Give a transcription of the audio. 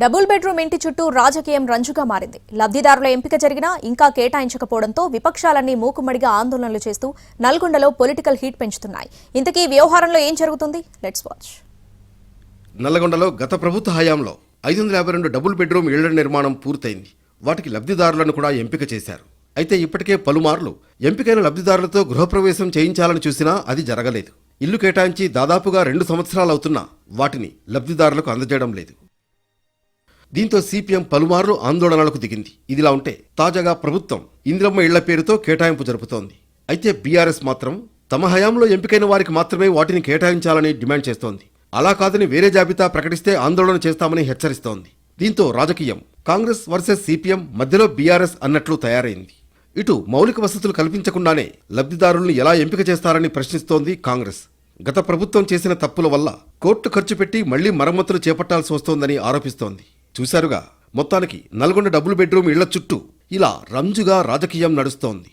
Double bedroom ఇంటి చుట్టూ రాజకీయం రంజుగా మారింది. లబ్ధిదారుల ఎంపిక జరిగినా ఇంకా కేటాయించకపోవడంతో విపక్షాలన్నీ మూకుమ్మడిగా ఆందోళనలు చేస్తూ నల్గొండలో పొలిటికల్ హీట్ పెంచుతున్నాయి. ఇంతకీ వ్యవహారంలో ఏం జరుగుతుంది? Let's watch. నల్లగొండలో గత ప్రభుత్వ హయాంలో 552 డబుల్ బెడ్రూమ్ ఇళ్ల నిర్మాణం పూర్తయింది. వాటికి లబ్ధిదారులను కూడా ఎంపిక చేశారు. అయితే ఇప్పటికే పలుమార్లు ఎంపికైన లబ్ధిదారులతో గృహప్రవేశం చేయించాలని చూసినా అది జరగలేదు. ఇల్లు కేటాయించి దాదాపుగా 2 సంవత్సరాలవుతున్నా వాటిని లబ్ధిదారులకు అందజేయడం లేదు. దీంతో సిపిఎం పలుమార్లు ఆందోళనలకు దిగింది. ఇదిలా ఉంటే తాజాగా ప్రభుత్వం ఇందిరమ్మ ఇళ్ల పేరుతో కేటాయింపు జరుపుతోంది. అయితే బీఆర్ఎస్ మాత్రం తమ హయాంలో ఎంపికైన వారికి మాత్రమే వాటిని కేటాయించాలని డిమాండ్ చేస్తోంది. అలా కాదని వేరే జాబితా ప్రకటిస్తే ఆందోళన చేస్తామని హెచ్చరిస్తోంది. దీంతో రాజకీయం కాంగ్రెస్ వర్సెస్ సిపిఎం మధ్యలో బీఆర్ఎస్ అన్నట్లు తయారైంది. ఇటు మౌలిక వసతులు కల్పించకుండానే లబ్ధిదారులను ఎలా ఎంపిక చేస్తారని ప్రశ్నిస్తోంది కాంగ్రెస్. గత ప్రభుత్వం చేసిన తప్పుల వల్ల కోర్టు ఖర్చు పెట్టి మళ్లీ మరమ్మతులు చేపట్టాల్సి వస్తోందని ఆరోపిస్తోంది. చూశారుగా, మొత్తానికి నల్గొండ డబుల్ బెడ్రూమ్ ఇళ్ల చుట్టూ ఇలా రంజుగా రాజకీయం నడుస్తోంది.